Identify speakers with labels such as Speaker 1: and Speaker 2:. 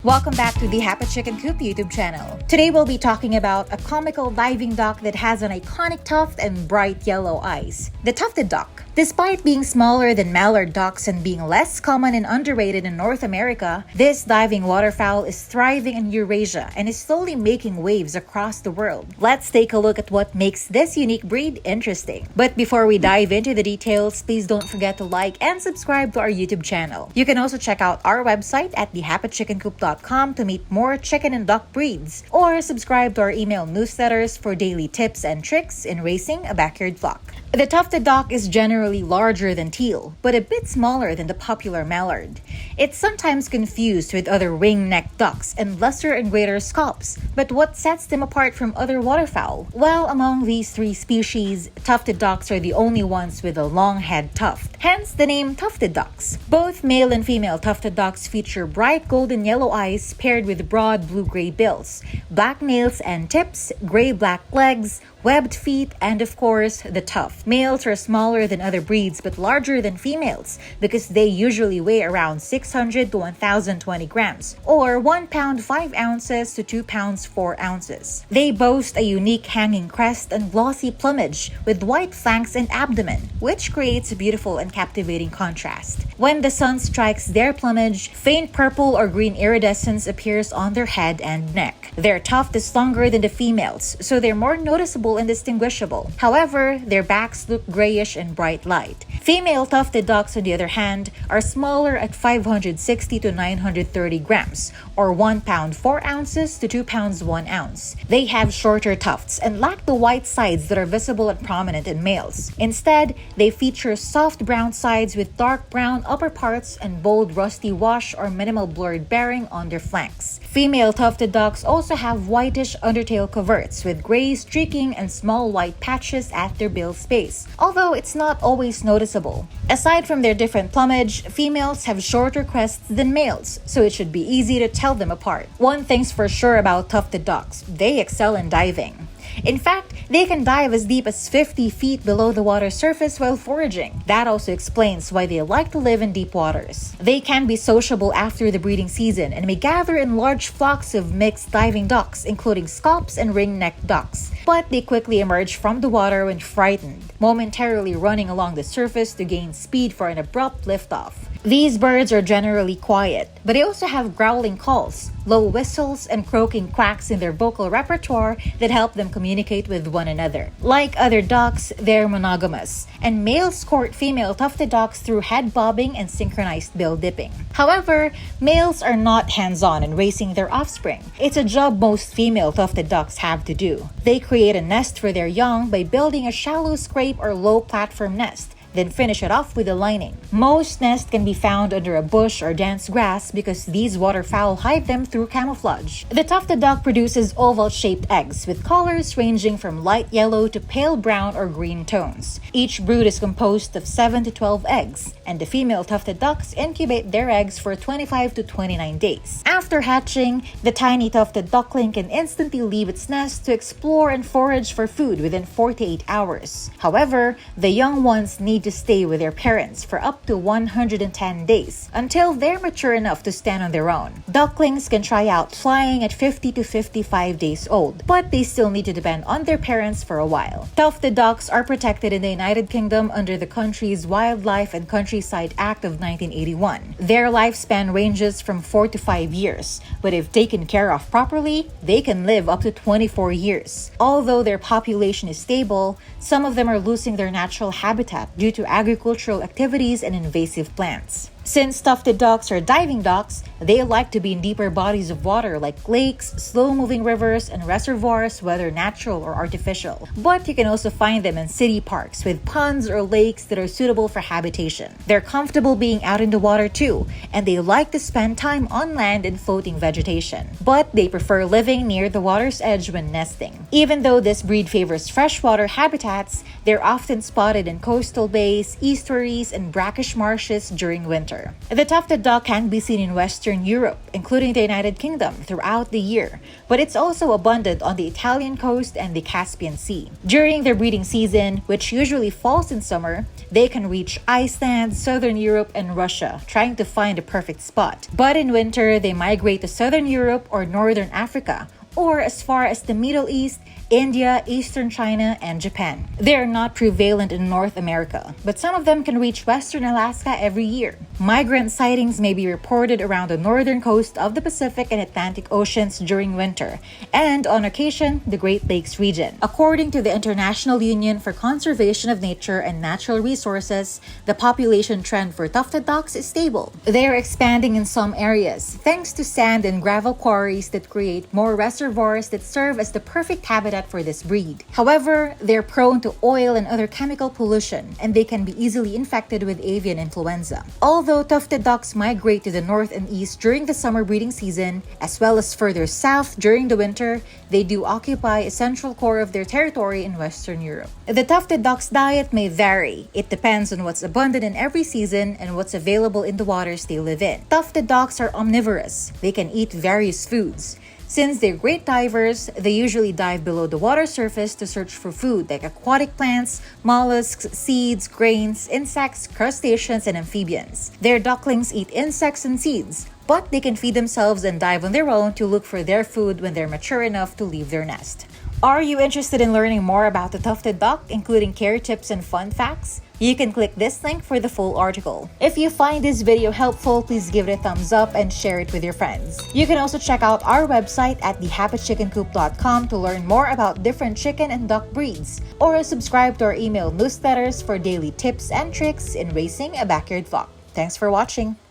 Speaker 1: Welcome back to the Happy Chicken Coop YouTube channel. Today we'll be talking about a comical diving duck that has an iconic tuft and bright yellow eyes, the tufted duck. Despite being smaller than mallard ducks and being less common and underrated in North America, this diving waterfowl is thriving in Eurasia and is slowly making waves across the world. Let's take a look at what makes this unique breed interesting. But before we dive into the details, please don't forget to like and subscribe to our YouTube channel. You can also check out our website at thehappychickencoop.com to meet more chicken and duck breeds, or subscribe to our email newsletters for daily tips and tricks in raising a backyard flock. The tufted duck is generally larger than teal, but a bit smaller than the popular mallard. It's sometimes confused with other ring-necked ducks and lesser and greater scalps. But what sets them apart from other waterfowl? Well, among these three species, tufted ducks are the only ones with a long head tuft, hence the name tufted ducks. Both male and female tufted ducks feature bright golden yellow eyes paired with broad blue-gray bills, black nails and tips, gray-black legs, webbed feet, and of course, the tuft. Males are smaller than other breeds but larger than females because they usually weigh around 600 to 1,020 grams, or 1 pound 5 ounces to 2 pounds 4 ounces. They boast a unique hanging crest and glossy plumage with white flanks and abdomen, which creates a beautiful and captivating contrast. When the sun strikes their plumage, faint purple or green iridescence appears on their head and neck. Their tuft is longer than the females, so they're more noticeable and distinguishable. However, their backs look grayish and bright light. Female tufted ducks, on the other hand, are smaller at 560 to 930 grams, or 1 pound 4 ounces to 2 pounds 1 ounce. They have shorter tufts and lack the white sides that are visible and prominent in males. Instead, they feature soft brown sides with dark brown upper parts and bold rusty wash or minimal blurred bearing on their flanks. Female tufted ducks also have whitish undertail coverts with gray streaking and small white patches at their bill space, although it's not always noticeable. Aside from their different plumage, females have shorter crests than males, so it should be easy to tell them apart. One thing's for sure about tufted ducks: they excel in diving. In fact, they can dive as deep as 50 feet below the water surface while foraging. That also explains why they like to live in deep waters. They can be sociable after the breeding season and may gather in large flocks of mixed diving ducks, including scalps and ring-necked ducks. But they quickly emerge from the water when frightened, momentarily running along the surface to gain speed for an abrupt liftoff. These birds are generally quiet, but they also have growling calls, low whistles, and croaking quacks in their vocal repertoire that help them communicate with one another. Like other ducks, they're monogamous, and males court female tufted ducks through head bobbing and synchronized bill dipping. However, males are not hands-on in raising their offspring. It's a job most female tufted ducks have to do. They create a nest for their young by building a shallow scrape or low platform nest, then finish it off with a lining. Most nests can be found under a bush or dense grass because these waterfowl hide them through camouflage. The tufted duck produces oval-shaped eggs with colors ranging from light yellow to pale brown or green tones. Each brood is composed of 7 to 12 eggs, and the female tufted ducks incubate their eggs for 25 to 29 days. After hatching, the tiny tufted duckling can instantly leave its nest to explore and forage for food within 48 hours. However, the young ones need to stay with their parents for up to 110 days until they're mature enough to stand on their own. Ducklings can try out flying at 50 to 55 days old, but they still need to depend on their parents for a while. Tufted ducks are protected in the United Kingdom under the country's Wildlife and Countryside Act of 1981. Their lifespan ranges from 4 to 5 years, but if taken care of properly, they can live up to 24 years. Although their population is stable, some of them are losing their natural habitat due to agricultural activities and invasive plants. Since tufted ducks are diving ducks, they like to be in deeper bodies of water like lakes, slow-moving rivers, and reservoirs, whether natural or artificial. But you can also find them in city parks with ponds or lakes that are suitable for habitation. They're comfortable being out in the water too, and they like to spend time on land in floating vegetation. But they prefer living near the water's edge when nesting. Even though this breed favors freshwater habitats, they're often spotted in coastal bays, estuaries, and brackish marshes during winter. winter. The tufted duck can be seen in Western Europe, including the United Kingdom, throughout the year, but it's also abundant on the Italian coast and the Caspian Sea. During their breeding season, which usually falls in summer, they can reach Iceland, Southern Europe, and Russia, trying to find a perfect spot. But in winter, they migrate to Southern Europe or Northern Africa, or as far as the Middle East, India, Eastern China, and Japan. They are not prevalent in North America, but some of them can reach Western Alaska every year. Migrant sightings may be reported around the northern coast of the Pacific and Atlantic Oceans during winter, and on occasion, the Great Lakes region. According to the International Union for Conservation of Nature and Natural Resources, the population trend for tufted ducks is stable. They are expanding in some areas, thanks to sand and gravel quarries that create more reservoirs that serve as the perfect habitat for this breed. However, they're prone to oil and other chemical pollution, and they can be easily infected with avian influenza. Although tufted ducks migrate to the north and east during the summer breeding season, as well as further south during the winter, they do occupy a central core of their territory in Western Europe. The tufted duck's diet may vary. It depends on what's abundant in every season and what's available in the waters they live in. Tufted ducks are omnivorous. They can eat various foods. Since they're great divers, they usually dive below the water surface to search for food like aquatic plants, mollusks, seeds, grains, insects, crustaceans, and amphibians. Their ducklings eat insects and seeds, but they can feed themselves and dive on their own to look for their food when they're mature enough to leave their nest. Are you interested in learning more about the tufted duck, including care tips and fun facts? You can click this link for the full article. If you find this video helpful, please give it a thumbs up and share it with your friends. You can also check out our website at thehappychickencoop.com to learn more about different chicken and duck breeds, or subscribe to our email newsletters for daily tips and tricks in raising a backyard flock. Thanks for watching.